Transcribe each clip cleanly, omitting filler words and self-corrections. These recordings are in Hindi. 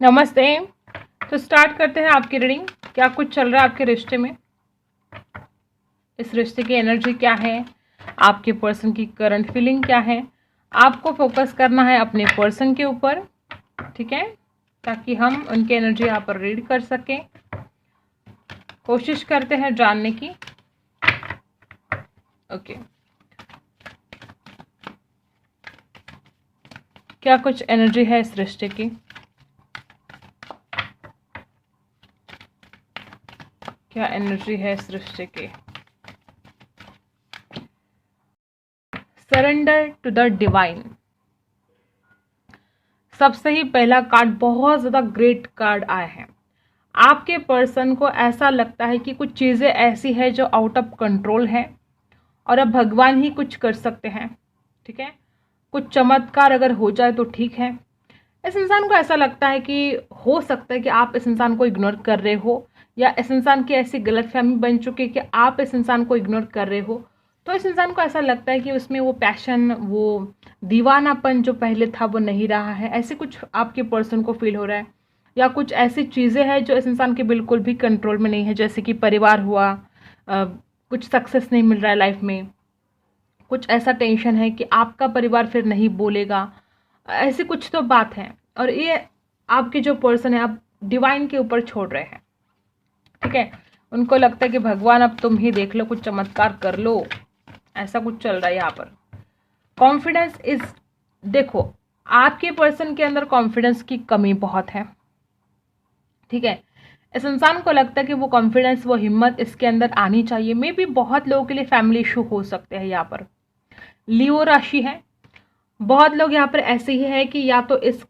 नमस्ते। तो स्टार्ट करते हैं आपकी रीडिंग। क्या कुछ चल रहा है आपके रिश्ते में? इस रिश्ते की एनर्जी क्या है? आपके पर्सन की करंट फीलिंग क्या है? आपको फोकस करना है अपने पर्सन के ऊपर, ठीक है, ताकि हम उनकी एनर्जी यहाँ पर रीड कर सकें। कोशिश करते हैं जानने की। ओके, क्या कुछ एनर्जी है इस रिश्ते की? क्या एनर्जी है इस रिश्ते की? Surrender to the divine. सबसे ही पहला कार्ड बहुत ज़्यादा ग्रेट कार्ड आया है। आपके पर्सन को ऐसा लगता है कि कुछ चीज़ें ऐसी है जो आउट ऑफ कंट्रोल है और अब भगवान ही कुछ कर सकते हैं, ठीक है। कुछ चमत्कार अगर हो जाए तो ठीक है। इस इंसान को ऐसा लगता है कि हो सकता है कि आप इस इंसान को इग्नोर कर रहे हो, या इस इंसान की ऐसी गलतफहमी बन चुकी है कि आप इस इंसान को इग्नोर कर रहे हो। तो इस इंसान को ऐसा लगता है कि उसमें वो पैशन, वो दीवानापन जो पहले था वो नहीं रहा है। ऐसे कुछ आपके पर्सन को फील हो रहा है, या कुछ ऐसी चीज़ें हैं जो इस इंसान के बिल्कुल भी कंट्रोल में नहीं है, जैसे कि परिवार हुआ, कुछ सक्सेस नहीं मिल रहा है लाइफ में, कुछ ऐसा टेंशन है कि आपका परिवार फिर नहीं बोलेगा। ऐसी कुछ तो बात है, और ये आपके जो पर्सन है आप डिवाइन के ऊपर छोड़ रहे हैं, ठीक है। उनको लगता है कि भगवान अब तुम ही देख लो, कुछ चमत्कार कर लो। ऐसा कुछ चल रहा है यहाँ पर। कॉन्फिडेंस इज, देखो आपके पर्सन के अंदर कॉन्फिडेंस की कमी बहुत है, ठीक है। इस इंसान को लगता है कि वो कॉन्फिडेंस, वो हिम्मत इसके अंदर आनी चाहिए। मे बी बहुत लोगों के लिए फैमिली इशू हो सकते हैं यहाँ पर। लियो राशि है। बहुत लोग यहाँ पर ऐसे ही है कि या तो इस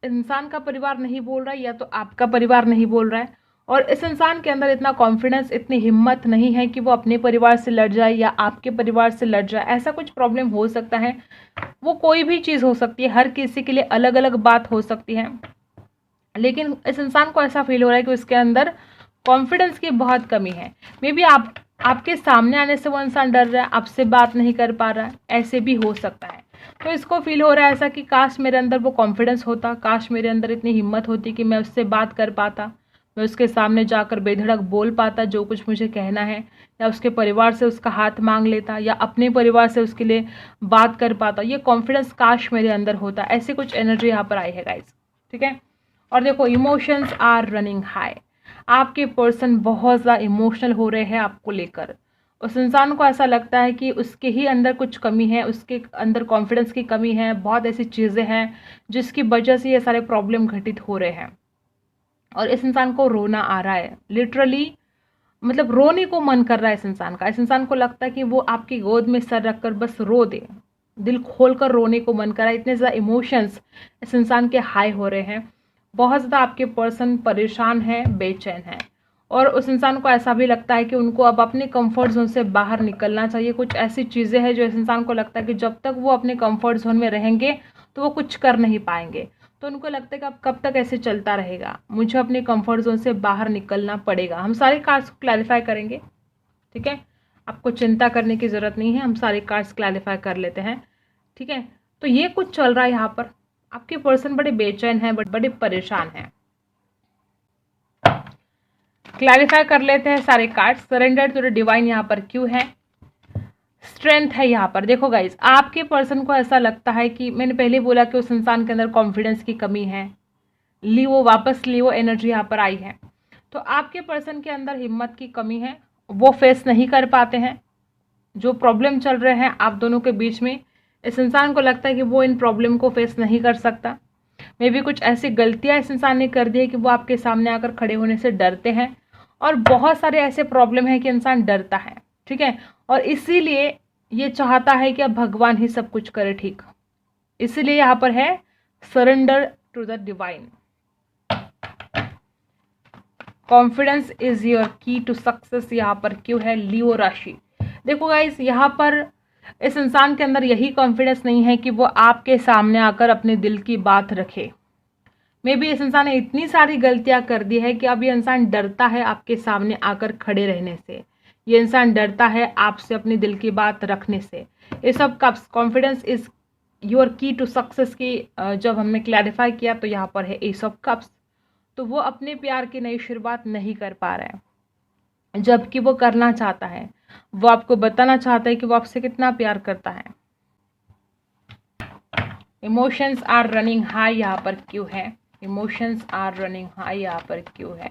इंसान का परिवार नहीं बोल रहा है, या तो आपका परिवार नहीं बोल रहा है, और इस इंसान के अंदर इतना कॉन्फिडेंस, इतनी हिम्मत नहीं है कि वो अपने परिवार से लड़ जाए या आपके परिवार से लड़ जाए। ऐसा कुछ प्रॉब्लम हो सकता है। वो कोई भी चीज़ हो सकती है, हर किसी के लिए अलग अलग बात हो सकती है, लेकिन इस इंसान को ऐसा फील हो रहा है कि उसके अंदर कॉन्फिडेंस की बहुत कमी है। मे बी आपके सामने आने से वो इंसान डर रहा है, आपसे बात नहीं कर पा रहा है, ऐसे भी हो सकता है। तो इसको फील हो रहा है ऐसा कि काश मेरे अंदर वो कॉन्फिडेंस होता, काश मेरे अंदर इतनी हिम्मत होती कि मैं उससे बात कर पाता, मैं उसके सामने जाकर बेधड़क बोल पाता जो कुछ मुझे कहना है, या उसके परिवार से उसका हाथ मांग लेता, या अपने परिवार से उसके लिए बात कर पाता। ये कॉन्फिडेंस काश मेरे अंदर होता। ऐसी कुछ एनर्जी यहाँ पर आई है गाइस, ठीक है। और देखो, इमोशंस आर रनिंग हाई। आपके पर्सन बहुत ज़्यादा इमोशनल हो रहे हैं आपको लेकर। उस इंसान को ऐसा लगता है कि उसके ही अंदर कुछ कमी है, उसके अंदर कॉन्फिडेंस की कमी है, बहुत ऐसी चीज़ें हैं जिसकी वजह से ये सारे प्रॉब्लम घटित हो रहे हैं। और इस इंसान को रोना आ रहा है, लिटरली मतलब रोने को मन कर रहा है इस इंसान का। इस इंसान को लगता है कि वो आपकी गोद में सर रखकर बस रो दे, दिल खोलकर रोने को मन कर रहा है। इतने ज़्यादा इमोशंस इस इंसान के हाई हो रहे हैं। बहुत ज़्यादा आपके पर्सन परेशान है, बेचैन है, और उस इंसान को ऐसा भी लगता है कि उनको अब अपने कंफर्ट जोन से बाहर निकलना चाहिए। कुछ ऐसी चीज़ें हैं जो इस इंसान को लगता है कि जब तक वो अपने कंफर्ट जोन में रहेंगे तो वो कुछ कर नहीं पाएंगे। तो उनको लगता है कि अब कब तक ऐसे चलता रहेगा, मुझे अपने कंफर्ट जोन से बाहर निकलना पड़ेगा। हम सारे कार्ड्स को क्लैरिफाई करेंगे, ठीक है। आपको चिंता करने की ज़रूरत नहीं है, हम सारे कार्ड्स क्लैरिफाई कर लेते हैं, ठीक है। तो ये कुछ चल रहा है यहाँ पर। आपके पर्सन बड़े बेचैन हैं, बड़े परेशान हैं। क्लैरिफाई कर लेते हैं सारे cards. Surrender to the divine यहाँ पर क्यों है? स्ट्रेंथ है यहाँ पर। देखो गाइज, आपके पर्सन को ऐसा लगता है कि मैंने पहले बोला कि उस इंसान के अंदर कॉन्फिडेंस की कमी है। लियो, वापस लियो एनर्जी यहाँ पर आई है। तो आपके पर्सन के अंदर हिम्मत की कमी है, वो फेस नहीं कर पाते हैं जो प्रॉब्लम चल रहे हैं आप दोनों के बीच में। इस इंसान को लगता है कि वो इन प्रॉब्लम को फेस नहीं कर सकता। मे बी कुछ ऐसी गलतियां इस इंसान ने कर दी है कि वो आपके सामने आकर खड़े होने से डरते हैं, और बहुत सारे ऐसे प्रॉब्लम है कि इंसान डरता है, ठीक है। और इसीलिए ये चाहता है कि अब भगवान ही सब कुछ करे, ठीक। इसीलिए यहाँ पर है surrender to the divine. Confidence is your key to success यहाँ पर क्यों है? लियो राशि। देखो गाइस, यहाँ पर इस इंसान के अंदर यही कॉन्फिडेंस नहीं है कि वो आपके सामने आकर अपने दिल की बात रखे। मे बी इस इंसान ने इतनी सारी गलतियां कर दी है कि अब ये इंसान डरता है आपके सामने आकर खड़े रहने से। ये इंसान डरता है आपसे अपने दिल की बात रखने से। ये सब cups, confidence is your key to success की जब हमने क्लैरिफाई किया तो यहाँ पर है एस ऑफ कप्स। तो वो अपने प्यार की नई शुरुआत नहीं कर पा रहा है, जबकि वो करना चाहता है। वो आपको बताना चाहता है कि वो आपसे कितना प्यार करता है। इमोशंस आर रनिंग हाई यहाँ पर क्यों है? इमोशंस आर रनिंग हाई यहाँ पर क्यों है?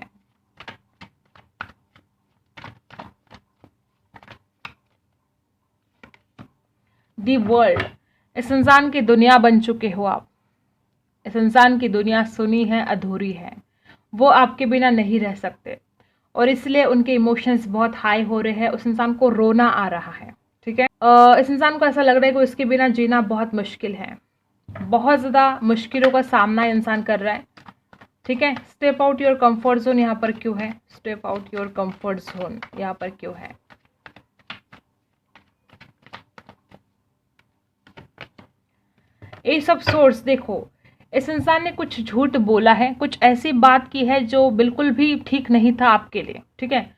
दी वर्ल्ड, इस इंसान की दुनिया बन चुके हो आप। इस इंसान की दुनिया सुनी है, अधूरी है। वो आपके बिना नहीं रह सकते और इसलिए उनके इमोशंस बहुत हाई हो रहे हैं। उस इंसान को रोना आ रहा है, ठीक है। इस इंसान को ऐसा लग रहा है कि उसके बिना जीना बहुत मुश्किल है। बहुत ज़्यादा मुश्किलों का सामना इंसान कर रहा है, ठीक है। Step out your comfort zone यहाँ पर क्यों है? Step out your comfort zone यहाँ पर क्यों है? ये सब सोर्स देखो, इस इंसान ने कुछ झूठ बोला है, कुछ ऐसी बात की है जो बिल्कुल भी ठीक नहीं था आपके लिए, ठीक है।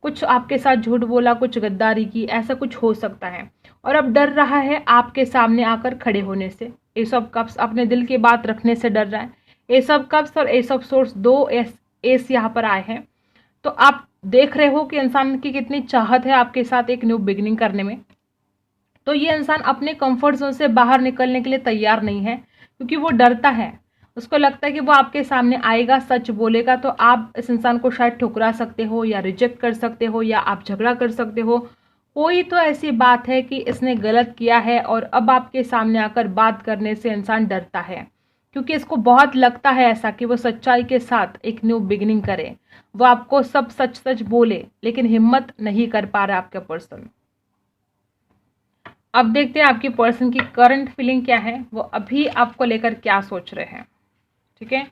कुछ आपके साथ झूठ बोला, कुछ गद्दारी की, ऐसा कुछ हो सकता है। और अब डर रहा है आपके सामने आकर खड़े होने से। एस ऑफ कप्स अपने दिल की बात रखने से डर रहा है। एस ऑफ कप्स और एस ऑफ सोर्स, दो एस यहाँ पर आए हैं। तो आप देख रहे हो कि इंसान की कितनी चाहत है आपके साथ एक न्यू बिगिनिंग करने में। तो ये इंसान अपने कंफर्ट जोन से बाहर निकलने के लिए तैयार नहीं है, क्योंकि वो डरता है। उसको लगता है कि वो आपके सामने आएगा, सच बोलेगा तो आप इस इंसान को शायद ठुकरा सकते हो या रिजेक्ट कर सकते हो या आप झगड़ा कर सकते हो। कोई तो ऐसी बात है कि इसने गलत किया है और अब आपके सामने आकर बात करने से इंसान डरता है, क्योंकि इसको बहुत लगता है ऐसा कि वो सच्चाई के साथ एक न्यू बिगिनिंग करे। वो आपको सब सच सच बोले, लेकिन हिम्मत नहीं कर पा रहा आपका पर्सन। अब देखते हैं आपकी पर्सन की करंट फीलिंग क्या है, वो अभी आपको लेकर क्या सोच रहे हैं, ठीक है।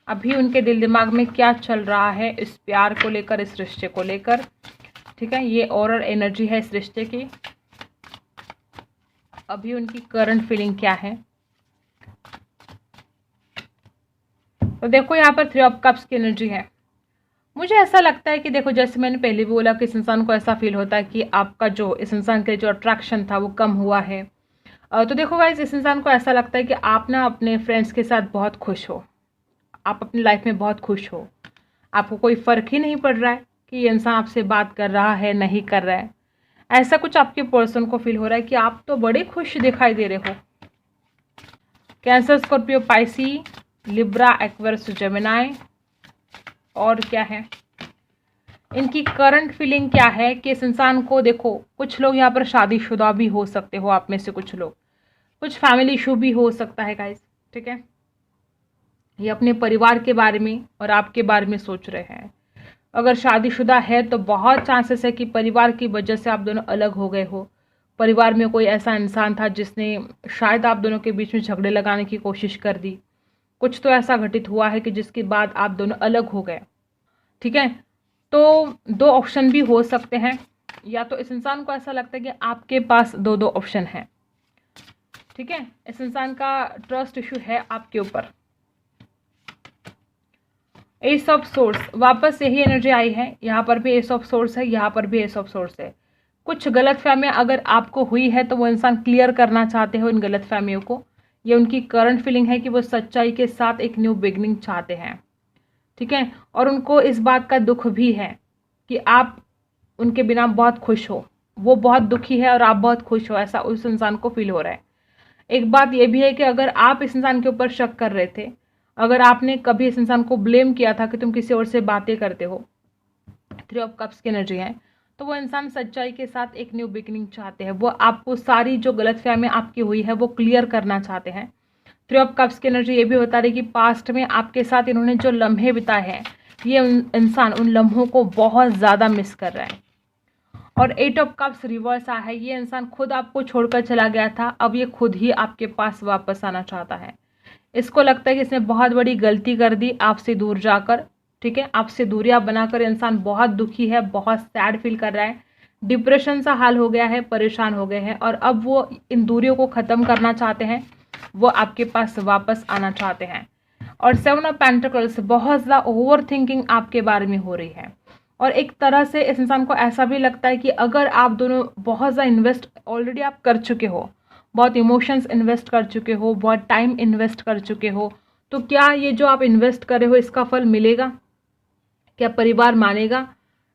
अभी उनके दिल दिमाग में क्या चल रहा है इस प्यार को लेकर, इस रिश्ते को लेकर, ठीक है। ये और एनर्जी है इस रिश्ते की। अभी उनकी करंट फीलिंग क्या है? तो देखो यहाँ पर 3 ऑफ कप्स की एनर्जी है। मुझे ऐसा लगता है कि देखो, जैसे मैंने पहले भी बोला कि इस इंसान को ऐसा फील होता है कि आपका जो इस इंसान के जो अट्रैक्शन था वो कम हुआ है। तो देखो गाइस, इस इंसान को ऐसा लगता है कि आप ना अपने फ्रेंड्स के साथ बहुत खुश हो, आप अपनी लाइफ में बहुत खुश हो। आपको कोई फ़र्क ही नहीं पड़ रहा है कि ये इंसान आपसे बात कर रहा है, नहीं कर रहा है। ऐसा कुछ आपके पर्सन को फील हो रहा है कि आप तो बड़े खुश दिखाई दे रहे हो। Cancer, Scorpio, Pisces, Libra, Aquarius, Gemini. और क्या है इनकी करंट फीलिंग क्या है कि इस इंसान को देखो, कुछ लोग यहाँ पर शादीशुदा भी हो सकते हो आप में से कुछ लोग, कुछ फैमिली इशू भी हो सकता है गाइस, ठीक है। ये अपने परिवार के बारे में और आपके बारे में सोच रहे हैं। अगर शादीशुदा है तो बहुत चांसेस है कि परिवार की वजह से आप दोनों अलग हो गए हो। परिवार में कोई ऐसा इंसान था जिसने शायद आप दोनों के बीच में झगड़े लगाने की कोशिश कर दी। कुछ तो ऐसा घटित हुआ है कि जिसके बाद आप दोनों अलग हो गए, ठीक है। तो 2 ऑप्शन भी हो सकते हैं, या तो इस इंसान को ऐसा लगता है कि आपके पास 2 ऑप्शन हैं, ठीक है। इस इंसान का ट्रस्ट इशू है आपके ऊपर। एस ऑफ सोर्स, वापस यही एनर्जी आई है। यहाँ पर भी एस ऑफ सोर्स है, यहाँ पर भी एस ऑफ सोर्स है। कुछ गलतफहमियां अगर आपको हुई है तो वो इंसान क्लियर करना चाहते हो इन गलतफहमियों को। ये उनकी करंट फीलिंग है कि वो सच्चाई के साथ एक न्यू बिगनिंग चाहते हैं, ठीक है। और उनको इस बात का दुख भी है कि आप उनके बिना बहुत खुश हो। वो बहुत दुखी है और आप बहुत खुश हो, ऐसा उस इंसान को फील हो रहा है। एक बात ये भी है कि अगर आप इस इंसान के ऊपर शक कर रहे थे, अगर आपने कभी इस इंसान को ब्लेम किया था कि तुम किसी और से बातें करते हो, 3 ऑफ कप्स की एनर्जी है, तो वो इंसान सच्चाई के साथ एक न्यू बिगिनिंग चाहते हैं। वो आपको सारी जो गलतफहमी आपकी हुई है वो क्लियर करना चाहते हैं। 3 ऑफ कप्स की एनर्जी ये भी बता रही कि पास्ट में आपके साथ इन्होंने जो लम्हे बिताए हैं, ये इंसान उन लम्हों को बहुत ज़्यादा मिस कर रहा है। और 8 ऑफ कप्स रिवर्स आया है। ये इंसान खुद आपको छोड़कर चला गया था, अब ये खुद ही आपके पास वापस आना चाहता है। इसको लगता है कि इसने बहुत बड़ी गलती कर दी आपसे दूर जाकर, ठीक है। आपसे दूरियां बनाकर इंसान बहुत दुखी है, बहुत सैड फील कर रहा है, डिप्रेशन सा हाल हो गया है, परेशान हो गए हैं और अब वो इन दूरियों को ख़त्म करना चाहते हैं। वो आपके पास वापस आना चाहते हैं। और 7 ऑफ पेंटिकल्स, बहुत ज़्यादा ओवर थिंकिंग आपके बारे में हो रही है। और एक तरह से इस इंसान को ऐसा भी लगता है कि अगर आप दोनों बहुत ज़्यादा इन्वेस्ट ऑलरेडी आप कर चुके हो, बहुत इमोशंस इन्वेस्ट कर चुके हो, बहुत टाइम इन्वेस्ट कर चुके हो, तो क्या ये जो आप इन्वेस्ट कर रहे हो इसका फल मिलेगा? क्या परिवार मानेगा?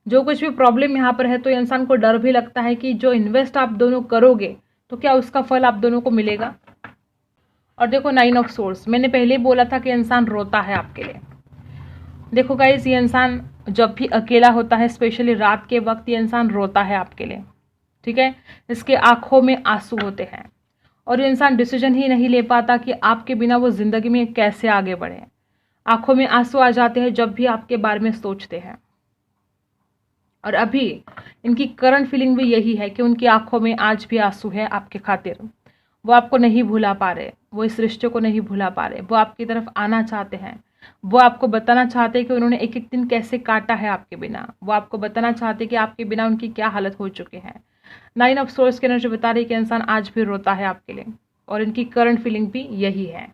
जो कुछ भी प्रॉब्लम यहाँ पर है, तो इंसान को डर भी लगता है कि जो इन्वेस्ट आप दोनों करोगे तो क्या उसका फल आप दोनों को मिलेगा। और देखो 9 ऑफ सोर्स, मैंने पहले ही बोला था कि इंसान रोता है आपके लिए। देखो गाइस, ये इंसान जब भी अकेला होता है, स्पेशली रात के वक्त, ये इंसान रोता है आपके लिए, ठीक है। इसके आंखों में आंसू होते हैं और ये इंसान डिसीजन ही नहीं ले पाता कि आपके बिना वो जिंदगी में कैसे आगे बढ़े। आंखों में आंसू आ जाते हैं जब भी आपके बारे में सोचते हैं। और अभी इनकी करंट फीलिंग भी यही है कि उनकी आंखों में आज भी आंसू है आपके खातिर। वो आपको नहीं भुला पा रहे, वो इस रिश्ते को नहीं भुला पा रहे, वो आपकी तरफ आना चाहते हैं। वो आपको बताना चाहते हैं कि उन्होंने एक एक दिन कैसे काटा है आपके बिना। वो आपको बताना चाहते हैं कि आपके बिना उनकी क्या हालत हो चुकी है। 9 ऑफ सोर्स की एनर्जी बता रही है कि इंसान आज भी रोता है आपके लिए और इनकी करंट फीलिंग भी यही है।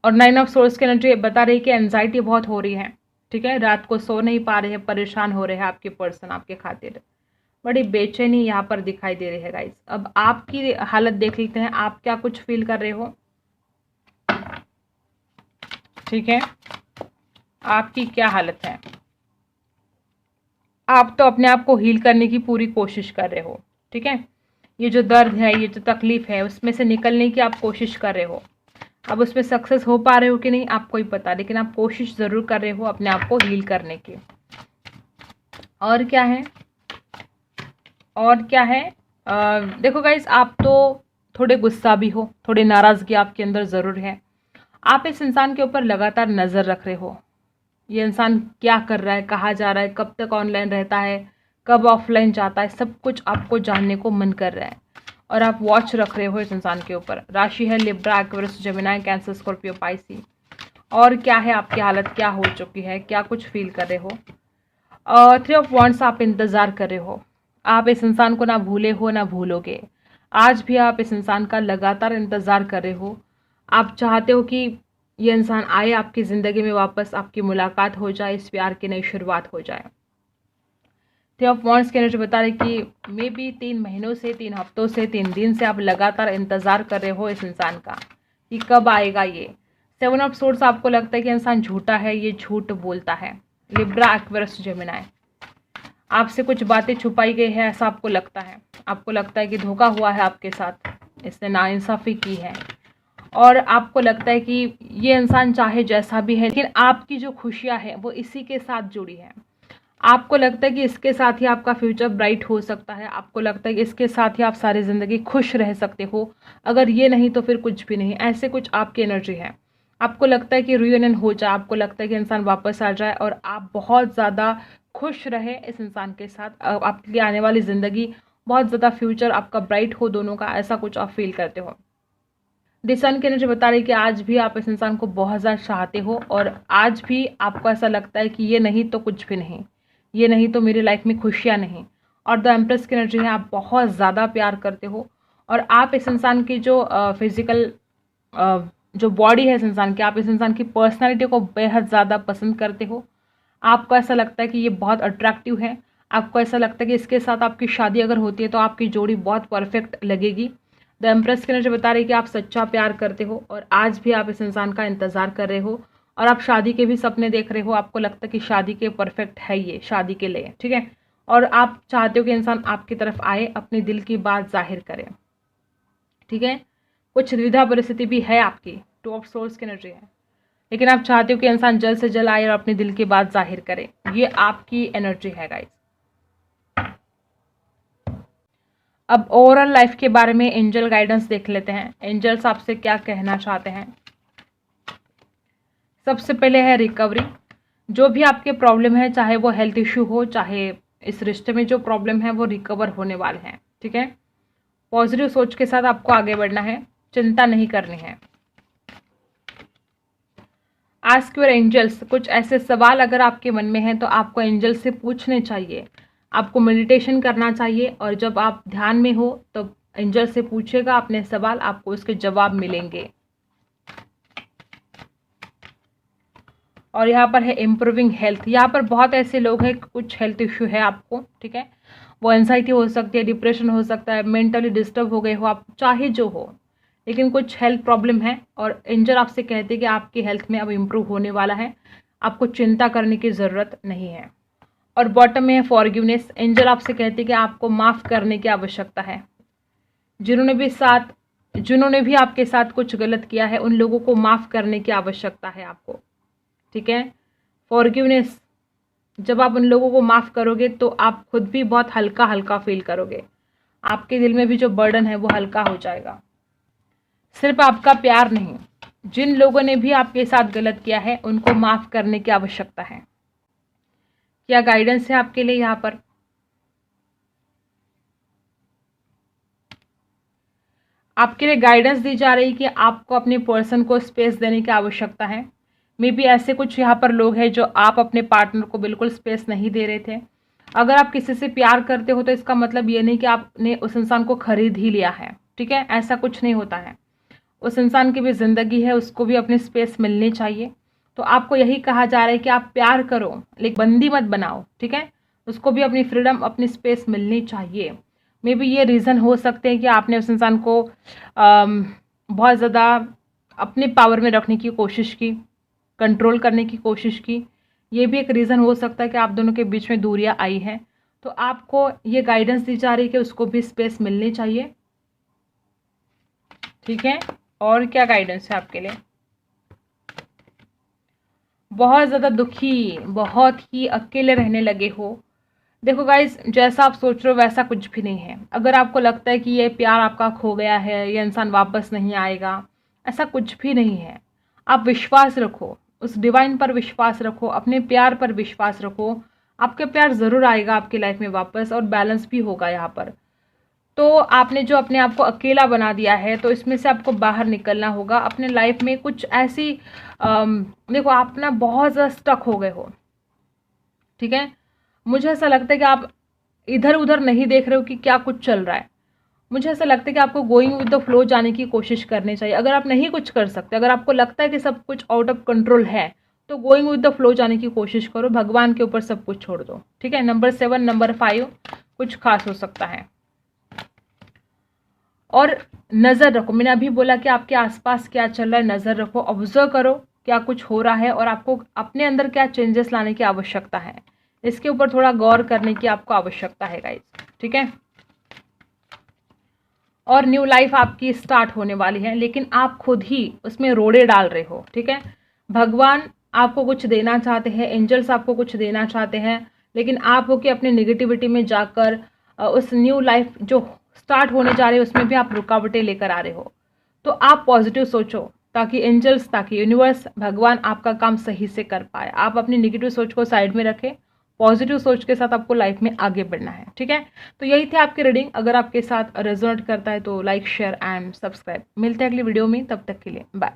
और 9 ऑफ सोर्स की एनर्जी बता रही है कि एंजाइटी बहुत हो रही है, ठीक है। रात को सो नहीं पा रहे हैं, परेशान हो रहे हैं आपके पर्सन आपके खातिर। बड़ी बेचैनी यहाँ पर दिखाई दे रही है गाइस। अब आपकी हालत देख लेते हैं, आप क्या कुछ फील कर रहे हो, ठीक है। आपकी क्या हालत है? आप तो अपने आप को हील करने की पूरी कोशिश कर रहे हो, ठीक है। ये जो दर्द है, ये जो तकलीफ है, उसमें से निकलने की आप कोशिश कर रहे हो। अब उसमें सक्सेस हो पा रहे हो कि नहीं आपको ही पता, लेकिन आप कोशिश ज़रूर कर रहे हो अपने आप को हील करने की। और क्या है, और क्या है? देखो गाइस, आप तो थोड़े गुस्सा भी हो, थोड़ी नाराज़गी आपके अंदर ज़रूर है। आप इस इंसान के ऊपर लगातार नज़र रख रहे हो। ये इंसान क्या कर रहा है, कहाँ जा रहा है, कब तक ऑनलाइन रहता है, कब ऑफलाइन जाता है, सब कुछ आपको जानने को मन कर रहा है और आप वॉच रख रहे हो इस इंसान के ऊपर। राशि है Libra, Aquarius, Gemini, cancer, Scorpio, Pisces. और क्या है आपकी हालत, क्या हो चुकी है, क्या कुछ फील कर रहे हो? 3 ऑफ वॉन्ड्स, आप इंतज़ार कर रहे हो। आप इस इंसान को ना भूले हो ना भूलोगे। आज भी आप इस इंसान का लगातार इंतज़ार कर रहे हो। आप चाहते हो कि ये इंसान आए आपकी ज़िंदगी में वापस, आपकी मुलाकात हो जाए, इस प्यार की नई शुरुआत हो जाए। 3 ऑफ वॉन्ड्स की एनर्जी बता रही कि मे बी 3 महीनों से, 3 हफ्तों से, 3 दिन से आप लगातार इंतज़ार कर रहे हो इस इंसान का कि कब आएगा ये। 7 ऑफ सोर्ड्स, आपको लगता है कि इंसान झूठा है, ये झूठ बोलता है। लिब्रा, एक्वेरियस, जेमिनी, आपसे कुछ बातें छुपाई गई है ऐसा आपको लगता है। आपको लगता है कि धोखा हुआ है आपके साथ, इसने नाइंसाफ़ी की है। और आपको लगता है कि ये इंसान चाहे जैसा भी है, लेकिन आपकी जो खुशियाँ हैं वो इसी के साथ जुड़ी हैं। आपको लगता है कि इसके साथ ही आपका फ्यूचर ब्राइट हो सकता है। आपको लगता है कि इसके साथ ही आप सारी ज़िंदगी खुश रह सकते हो। अगर ये नहीं तो फिर कुछ भी नहीं, ऐसे कुछ आपकी एनर्जी है। आपको लगता है कि रियूनियन हो जाए, आपको लगता है कि इंसान वापस आ जाए और आप बहुत ज़्यादा खुश रहे इस इंसान के साथ। आपके लिए आने वाली ज़िंदगी बहुत ज़्यादा फ्यूचर आपका ब्राइट हो दोनों का, ऐसा कुछ आप फील करते हो। द सन की एनर्जी बता रही है कि आज भी आप इस इंसान को बहुत ज़्यादा चाहते हो और आज भी आपको ऐसा लगता है कि ये नहीं तो कुछ भी नहीं, ये नहीं तो मेरी लाइफ में खुशियाँ नहीं। और द एम्प्रेस की एनर्जी है, आप बहुत ज़्यादा प्यार करते हो और आप इस इंसान की जो फिज़िकल जो बॉडी है इस इंसान की, आप इस इंसान की पर्सनैलिटी को बेहद ज़्यादा पसंद करते हो। आपको ऐसा लगता है कि ये बहुत अट्रैक्टिव है। आपको ऐसा लगता है कि इसके साथ आपकी शादी अगर होती है तो आपकी जोड़ी बहुत परफेक्ट लगेगी। द एम्प्रेस की एनर्जी बता रही है कि आप सच्चा प्यार करते हो और आज भी आप इस इंसान का इंतज़ार कर रहे हो और आप शादी के भी सपने देख रहे हो। आपको लगता है कि शादी के परफेक्ट है ये, शादी के लिए, ठीक है। और आप चाहते हो कि इंसान आपकी तरफ आए, अपने दिल की बात जाहिर करे, ठीक है। कुछ द्विधा परिस्थिति भी है आपकी, 2 ऑफ सोर्स की एनर्जी है, लेकिन आप चाहते हो कि इंसान जल्द से जल्द आए और अपने दिल की बात जाहिर करे। ये आपकी एनर्जी है गाइस। अब ओवरऑल लाइफ के बारे में एंजल गाइडेंस देख लेते हैं। एंजल्स आपसे क्या कहना चाहते हैं। सबसे पहले है रिकवरी। जो भी आपके प्रॉब्लम है, चाहे वो हेल्थ इश्यू हो, चाहे इस रिश्ते में जो प्रॉब्लम है, वो रिकवर होने वाले हैं, ठीक है। पॉजिटिव सोच के साथ आपको आगे बढ़ना है, चिंता नहीं करनी है। आस्क योर एंजल्स, कुछ ऐसे सवाल अगर आपके मन में हैं तो आपको एंजल से पूछने चाहिए। आपको मेडिटेशन करना चाहिए और जब आप ध्यान में हो तो एंजल से पूछेगा अपने सवाल, आपको उसके जवाब मिलेंगे। और यहाँ पर है इम्प्रूविंग हेल्थ। यहाँ पर बहुत ऐसे लोग हैं, कुछ हेल्थ इश्यू है आपको, ठीक है। वो एंजाइटी हो सकती है, डिप्रेशन हो सकता है, मेंटली डिस्टर्ब हो गए हो आप, चाहे जो हो, लेकिन कुछ हेल्थ प्रॉब्लम है और एंजल आपसे कहते हैं कि आपकी हेल्थ में अब इम्प्रूव होने वाला है, आपको चिंता करने की ज़रूरत नहीं है। और बॉटम में है फॉरगिवनेस। एंजल आपसे कहते हैं कि आपको माफ़ करने की आवश्यकता है। जिन्होंने भी आपके साथ कुछ गलत किया है उन लोगों को माफ़ करने की आवश्यकता है आपको, ठीक है। फॉरगिवनेस, जब आप उन लोगों को माफ़ करोगे तो आप खुद भी बहुत हल्का हल्का फील करोगे, आपके दिल में भी जो बर्डन है वो हल्का हो जाएगा। सिर्फ आपका प्यार नहीं, जिन लोगों ने भी आपके साथ गलत किया है उनको माफ़ करने की आवश्यकता है। क्या गाइडेंस है आपके लिए यहाँ पर? आपके लिए गाइडेंस दी जा रही कि आपको अपने पर्सन को स्पेस देने की आवश्यकता है। मे बी ऐसे कुछ यहाँ पर लोग हैं जो आप अपने पार्टनर को बिल्कुल स्पेस नहीं दे रहे थे। अगर आप किसी से प्यार करते हो तो इसका मतलब ये नहीं कि आपने उस इंसान को खरीद ही लिया है, ठीक है, ऐसा कुछ नहीं होता है। उस इंसान की भी ज़िंदगी है, उसको भी अपनी स्पेस मिलनी चाहिए। तो आपको यही कहा जा रहा है कि आप प्यार करो लेकिन बंदी मत बनाओ, ठीक है। उसको भी अपनी फ्रीडम, अपनी स्पेस मिलनी चाहिए। मे बी ये रीज़न हो सकते हैं कि आपने उस इंसान को बहुत ज़्यादा अपने पावर में रखने की कोशिश की, कंट्रोल करने की कोशिश की। ये भी एक रीज़न हो सकता है कि आप दोनों के बीच में दूरियां आई हैं। तो आपको ये गाइडेंस दी जा रही है कि उसको भी स्पेस मिलनी चाहिए, ठीक है। और क्या गाइडेंस है आपके लिए? बहुत ज़्यादा दुखी, बहुत ही अकेले रहने लगे हो। देखो गाइस, जैसा आप सोच रहे हो वैसा कुछ भी नहीं है। अगर आपको लगता है कि ये प्यार आपका खो गया है, ये इंसान वापस नहीं आएगा, ऐसा कुछ भी नहीं है। आप विश्वास रखो, उस डिवाइन पर विश्वास रखो, अपने प्यार पर विश्वास रखो। आपका प्यार ज़रूर आएगा आपकी लाइफ में वापस और बैलेंस भी होगा यहाँ पर। तो आपने जो अपने आप को अकेला बना दिया है तो इसमें से आपको बाहर निकलना होगा। अपने लाइफ में कुछ ऐसी देखो, आप ना बहुत ज़्यादा स्टक हो गए हो, ठीक है। मुझे ऐसा लगता है कि आप इधर उधर नहीं देख रहे हो कि क्या कुछ चल रहा है। मुझे ऐसा लगता है कि आपको गोइंग विद द फ्लो जाने की कोशिश करनी चाहिए। अगर आप नहीं कुछ कर सकते, अगर आपको लगता है कि सब कुछ आउट ऑफ कंट्रोल है, तो गोइंग विद द फ्लो जाने की कोशिश करो, भगवान के ऊपर सब कुछ छोड़ दो, ठीक है। नंबर 7, नंबर 5 कुछ खास हो सकता है। और नज़र रखो, मैंने अभी बोला कि आपके आसपास क्या चल रहा है, नज़र रखो, ऑब्जर्व करो क्या कुछ हो रहा है और आपको अपने अंदर क्या चेंजेस लाने की आवश्यकता है, इसके ऊपर थोड़ा गौर करने की आपको आवश्यकता है गाइस, ठीक है। और न्यू लाइफ आपकी स्टार्ट होने वाली है, लेकिन आप खुद ही उसमें रोड़े डाल रहे हो, ठीक है। भगवान आपको कुछ देना चाहते हैं, एंजल्स आपको कुछ देना चाहते हैं, लेकिन आप हो कि अपने निगेटिविटी में जाकर उस न्यू लाइफ जो स्टार्ट होने जा रही है उसमें भी आप रुकावटें लेकर आ रहे हो। तो आप पॉजिटिव सोचो ताकि एंजल्स, ताकि यूनिवर्स, भगवान आपका काम सही से कर पाए। आप अपनी निगेटिव सोच को साइड में रखें, पॉजिटिव सोच के साथ आपको लाइफ में आगे बढ़ना है, ठीक है। तो यही थी आपकी रीडिंग। अगर आपके साथ रेजोनेट करता है तो लाइक, शेयर एंड सब्सक्राइब। मिलते हैं अगली वीडियो में, तब तक के लिए बाय।